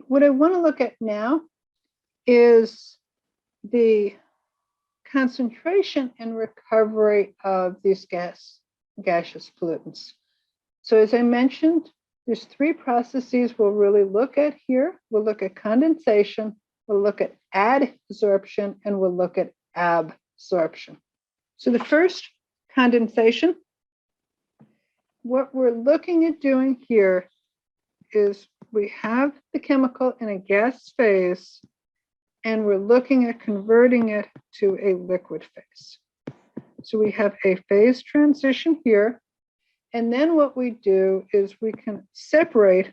What I want to look at now is the concentration and recovery of these gaseous pollutants. So as I mentioned, there's three processes we'll really look at here. We'll look at condensation, we'll look at adsorption, and we'll look at absorption. So the first, condensation, what we're looking at doing here is we have the chemical in a gas phase, and we're looking at converting it to a liquid phase. So we have a phase transition here. And then what we do is we can separate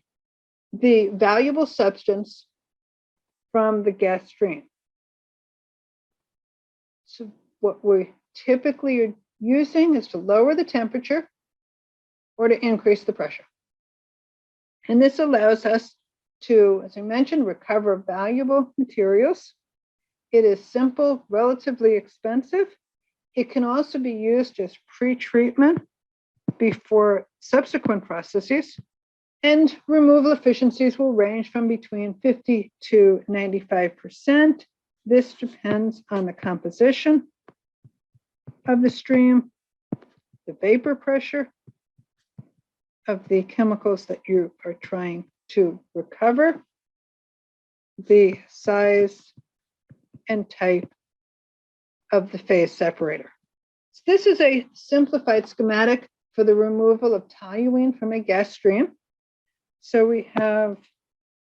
the valuable substance from the gas stream. So what we typically are using is to lower the temperature or to increase the pressure. And this allows us to, as I mentioned, recover valuable materials. It is simple, relatively expensive. It can also be used as pre-treatment before subsequent processes, and removal efficiencies will range from between 50 to 95%. This depends on the composition of the stream, the vapor pressure of the chemicals that you are trying to recover, the size and type of the phase separator. So this is a simplified schematic for the removal of toluene from a gas stream. So we have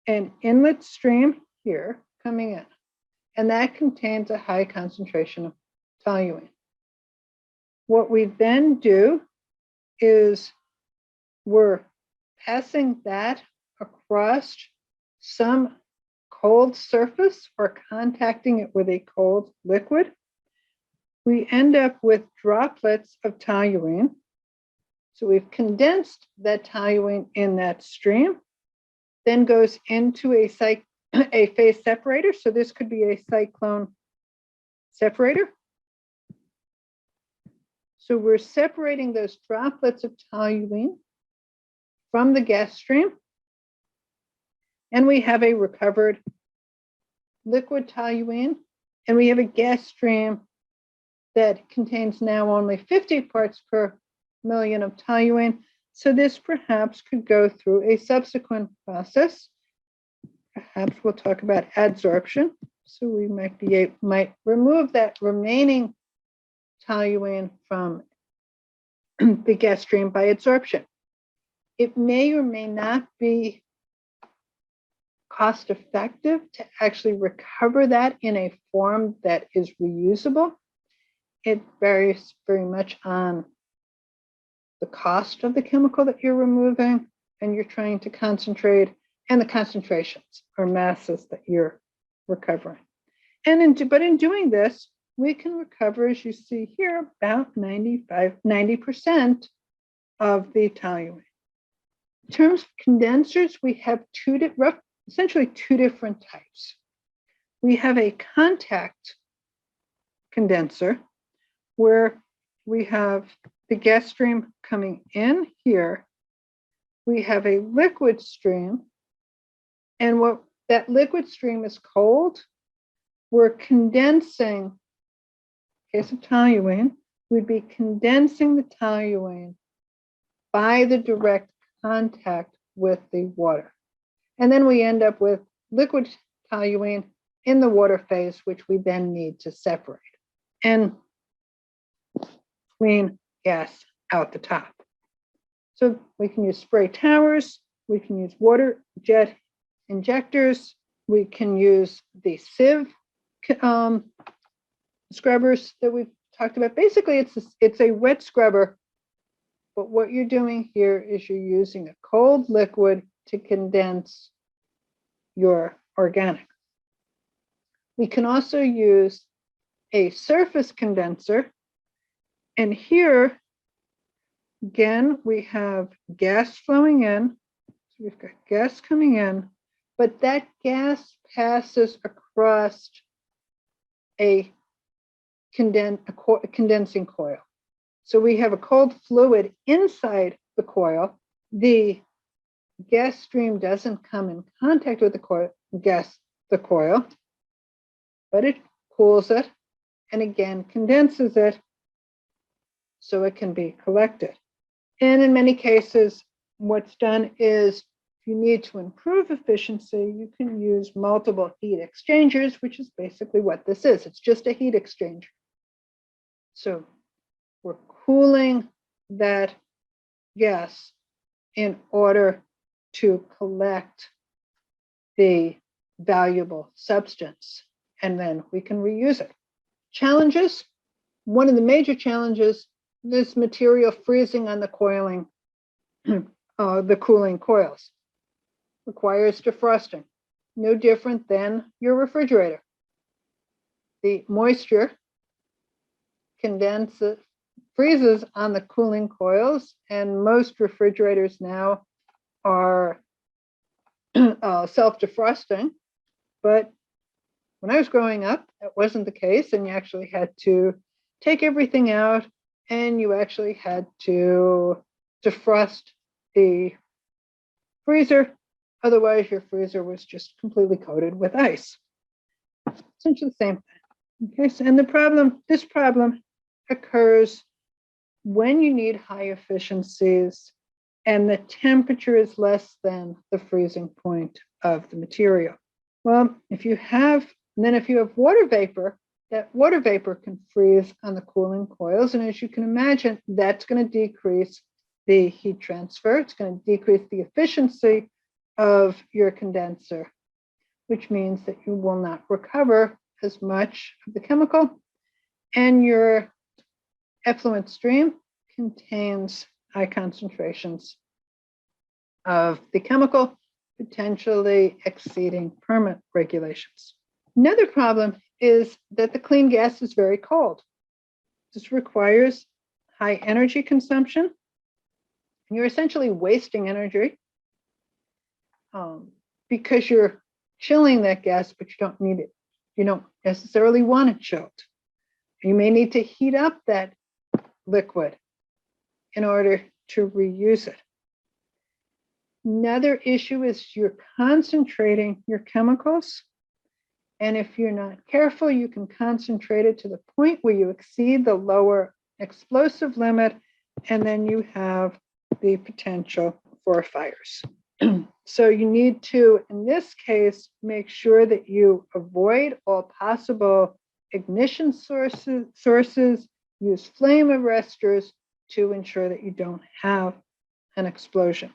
an inlet stream here coming in, and that contains a high concentration of toluene. What we then do is we're passing that across some cold surface or contacting it with a cold liquid. We end up with droplets of toluene. So we've condensed that toluene in that stream, then goes into a phase separator. So this could be a cyclone separator. So we're separating those droplets of toluene from the gas stream, and we have a recovered liquid toluene, and we have a gas stream that contains now only 50 parts per million of toluene. So this perhaps could go through a subsequent process. Perhaps we'll talk about adsorption. So we might remove that remaining toluene from the gas stream by adsorption. It may or may not be cost effective to actually recover that in a form that is reusable. It varies very much on the cost of the chemical that you're removing and you're trying to concentrate, and the concentrations or masses that you're recovering. But in doing this, we can recover, as you see here, about 90% of the toluene. In terms of condensers, we have essentially two different types. We have a contact condenser where we have the gas stream coming in here. We have a liquid stream, and what that liquid stream is cold. We're condensing, in case of toluene, we'd be condensing the toluene by the direct contact with the water. And then we end up with liquid toluene in the water phase, which we then need to separate and clean gas out the top. So we can use spray towers, we can use water jet injectors, we can use the sieve scrubbers that we've talked about. Basically, it's a wet scrubber, but what you're doing here is you're using a cold liquid to condense your organic. We can also use a surface condenser, and here, again, we have gas flowing in. So we've got gas coming in, but that gas passes across a condensing coil. So we have a cold fluid inside the coil. The gas stream doesn't come in contact with the coil, but it cools it and again condenses it so it can be collected. And in many cases, what's done is if you need to improve efficiency, you can use multiple heat exchangers, which is basically what this is. It's just a heat exchanger. So we're cooling that gas in order to collect the valuable substance, and then we can reuse it. Challenges. One of the major challenges is material freezing on the coiling, the cooling coils. Requires defrosting, no different than your refrigerator. The moisture condenses, freezes on the cooling coils, and most refrigerators now are self-defrosting. But when I was growing up, that wasn't the case, and you actually had to take everything out, and you actually had to defrost the freezer. Otherwise, your freezer was just completely coated with ice. Essentially the same thing. Okay, so, and this problem occurs when you need high efficiencies and the temperature is less than the freezing point of the material. Well, if you have water vapor, that water vapor can freeze on the cooling coils. And as you can imagine, that's going to decrease the heat transfer. It's going to decrease the efficiency of your condenser, which means that you will not recover as much of the chemical. And your effluent stream contains high concentrations of the chemical, potentially exceeding permit regulations. Another problem is that the clean gas is very cold. This requires high energy consumption, and you're essentially wasting energy because you're chilling that gas, but you don't need it. You don't necessarily want it chilled. You may need to heat up that liquid in order to reuse it. Another issue is you're concentrating your chemicals. And if you're not careful, you can concentrate it to the point where you exceed the lower explosive limit, and then you have the potential for fires. So you need to, in this case, make sure that you avoid all possible ignition sources, use flame arresters to ensure that you don't have an explosion.